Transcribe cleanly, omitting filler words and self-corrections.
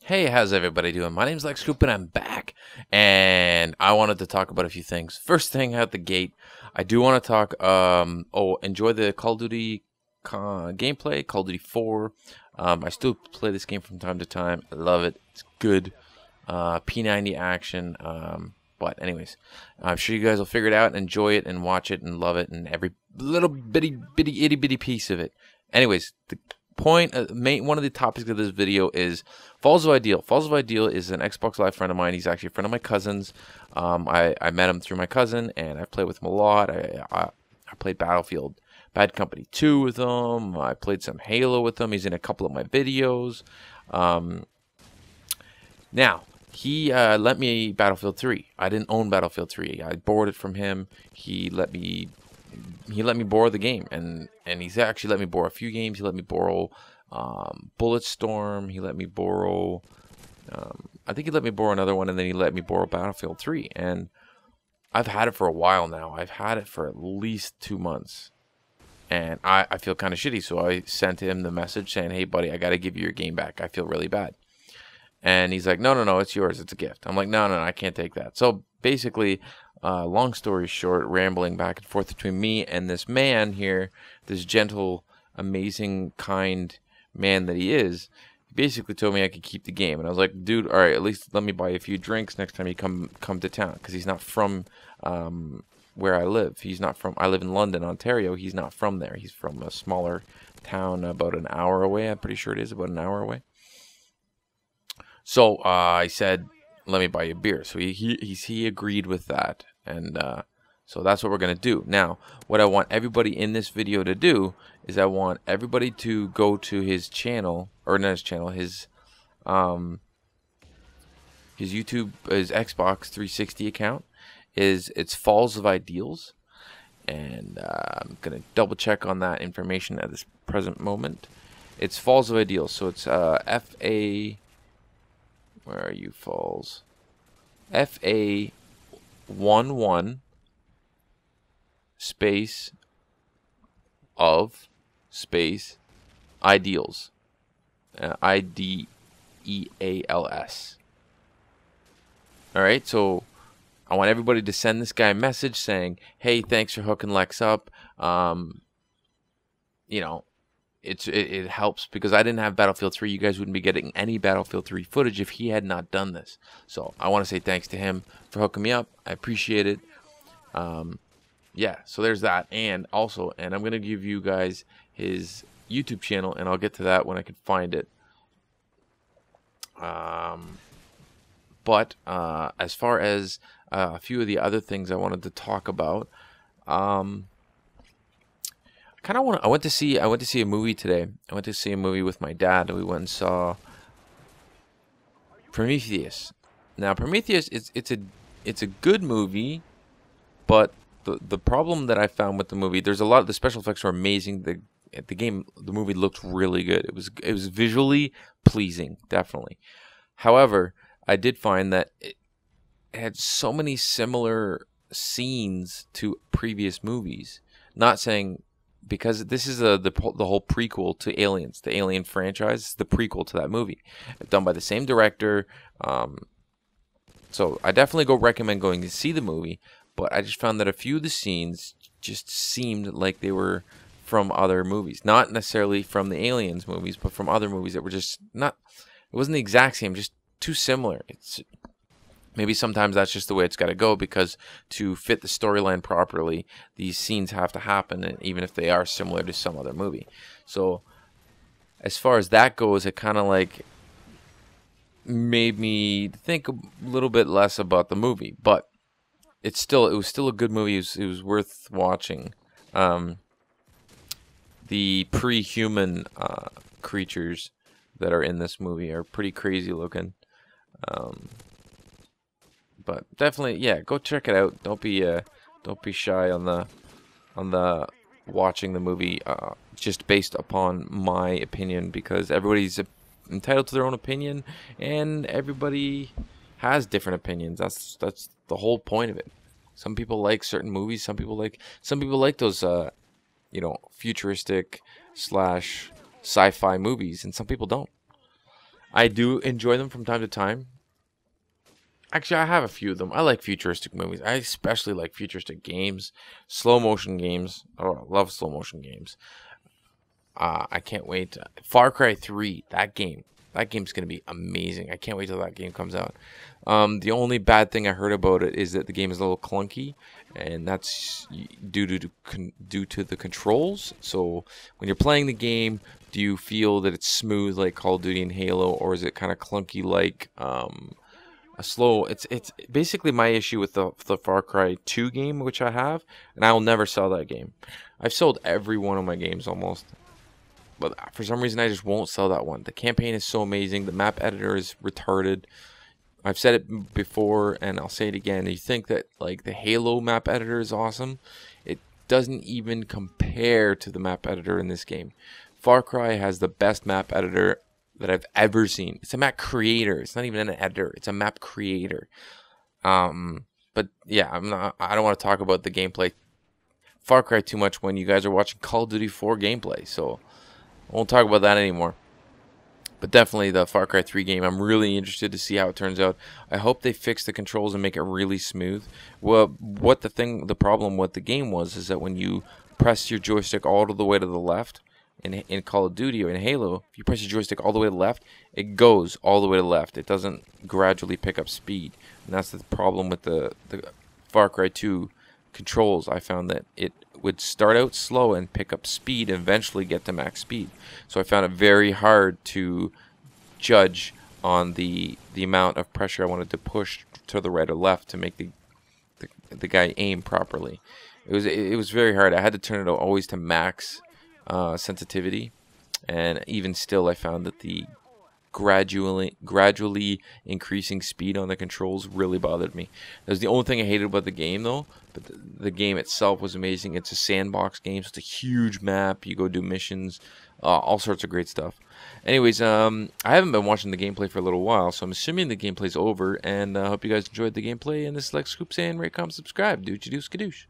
Hey, how's everybody doing? My name's Lex Coop and I'm back. And I wanted to talk about a few things. First thing out the gate, I do want to talk enjoy the Call of Duty gameplay, Call of Duty 4. I still play this game from time to time. I love it. It's good. P90 action. But anyways, I'm sure you guys will figure it out and enjoy it and watch it and love it and every little bitty itty bitty piece of it. Anyways, the point, one of the topics of this video is Falls of Ideal. Falls of Ideal is an Xbox Live friend of mine. He's actually a friend of my cousin's. I met him through my cousin, and I played with him a lot. I played Battlefield Bad Company 2 with him. I played some Halo with him. He's in a couple of my videos. Now, he lent me Battlefield 3. I didn't own Battlefield 3. I borrowed it from him. He let me borrow the game, and he's actually let me borrow a few games. He let me borrow Bulletstorm. He let me borrow I think he let me borrow another one, and then he let me borrow Battlefield 3. And I've had it for a while now. I've had it for at least 2 months, and I feel kind of shitty. So I sent him the message saying, hey buddy, I got to give you your game back. I feel really bad. And he's like, no, it's yours. It's a gift. I'm like, no, I can't take that. So basically, long story short, rambling back and forth between me and this man here, this gentle, amazing, kind man that he is, he basically told me I could keep the game. And I was like, dude, all right, at least let me buy you a few drinks next time you come to town. Because he's not from where I live. I live in London, Ontario. He's not from there. He's from a smaller town about an hour away. I'm pretty sure it is about an hour away. So I said, let me buy you a beer. So he agreed with that. And so that's what we're going to do. Now, what I want everybody in this video to do is I want everybody to go to his channel, or not his channel, his YouTube, his Xbox 360 account. It's Falls of Ideals. And I'm going to double check on that information at this present moment. It's Falls of Ideals. So it's where are you, Falls? FA11 space of space ideals. IDEALS. Alright, so I want everybody to send this guy a message saying, hey, thanks for hooking Lex up. It helps because I didn't have Battlefield 3. You guys wouldn't be getting any Battlefield 3 footage if he had not done this. So I want to say thanks to him for hooking me up. I appreciate it. Yeah, so there's that. And I'm going to give you guys his YouTube channel, and I'll get to that when I can find it. But as far as a few of the other things I wanted to talk about, I went to see a movie today. I went to see a movie with my dad. We went and saw Prometheus. Now, Prometheus it's a good movie, but the problem that I found with the movie, there's a lot. The special effects were amazing. The movie looked really good. It was visually pleasing, definitely. However, I did find that it had so many similar scenes to previous movies. Not saying, because this is the whole prequel to Aliens, the Alien franchise. It's the prequel to that movie, done by the same director. So I definitely recommend going to see the movie. But I just found that a few of the scenes just seemed like they were from other movies, not necessarily from the Aliens movies, but from other movies that were just not. It wasn't the exact same, just too similar. Maybe sometimes that's just the way it's got to go, because to fit the storyline properly, these scenes have to happen, and even if they are similar to some other movie. So as far as that goes, it kind of like made me think a little bit less about the movie, but it was still a good movie. It was worth watching. The pre-human creatures that are in this movie are pretty crazy looking. But definitely, yeah, go check it out. Don't be shy on the watching the movie just based upon my opinion, because everybody's entitled to their own opinion, and everybody has different opinions. That's the whole point of it. Some people like certain movies. Some people like those futuristic / sci-fi movies, and some people don't. I do enjoy them from time to time. Actually, I have a few of them. I like futuristic movies. I especially like futuristic games, slow motion games. Oh, I love slow motion games. I can't wait. Far Cry 3, that game. That game's going to be amazing. I can't wait till that game comes out. The only bad thing I heard about it is that the game is a little clunky, and that's due to the controls. So when you're playing the game, do you feel that it's smooth like Call of Duty and Halo, or is it kind of clunky like a slow? It's basically my issue with the Far Cry 2 game, which I have, and I will never sell that game. I've sold every one of my games almost. But for some reason, I just won't sell that one. The campaign is so amazing. The map editor is retarded. I've said it before, and I'll say it again. You think that like the Halo map editor is awesome? It doesn't even compare to the map editor in this game. Far Cry has the best map editor that I've ever seen. It's a map creator. It's not even an editor. It's a map creator. But yeah, I don't want to talk about the gameplay Far Cry too much when you guys are watching Call of Duty 4 gameplay. So I won't talk about that anymore. But definitely the Far Cry 3 game, I'm really interested to see how it turns out. I hope they fix the controls and make it really smooth. Well, the problem with the game was is that when you press your joystick all the way to the left in Call of Duty or in Halo, if you press your joystick all the way to the left, it goes all the way to the left. It doesn't gradually pick up speed. And that's the problem with the Far Cry 2 controls. I found that it would start out slow and pick up speed and eventually get to max speed. So I found it very hard to judge on the amount of pressure I wanted to push to the right or left to make the guy aim properly. It was very hard. I had to turn it always to max sensitivity, and even still I found that the gradually increasing speed on the controls really bothered me. That was the only thing I hated about the game, though. But the game itself was amazing. It's a sandbox game, so it's a huge map. You go do missions, all sorts of great stuff. Anyways, I haven't been watching the gameplay for a little while, so I'm assuming the gameplay's over. And I hope you guys enjoyed the gameplay. And this is Lex Scoop saying, rate, comment, subscribe. Doochie doo skadoosh.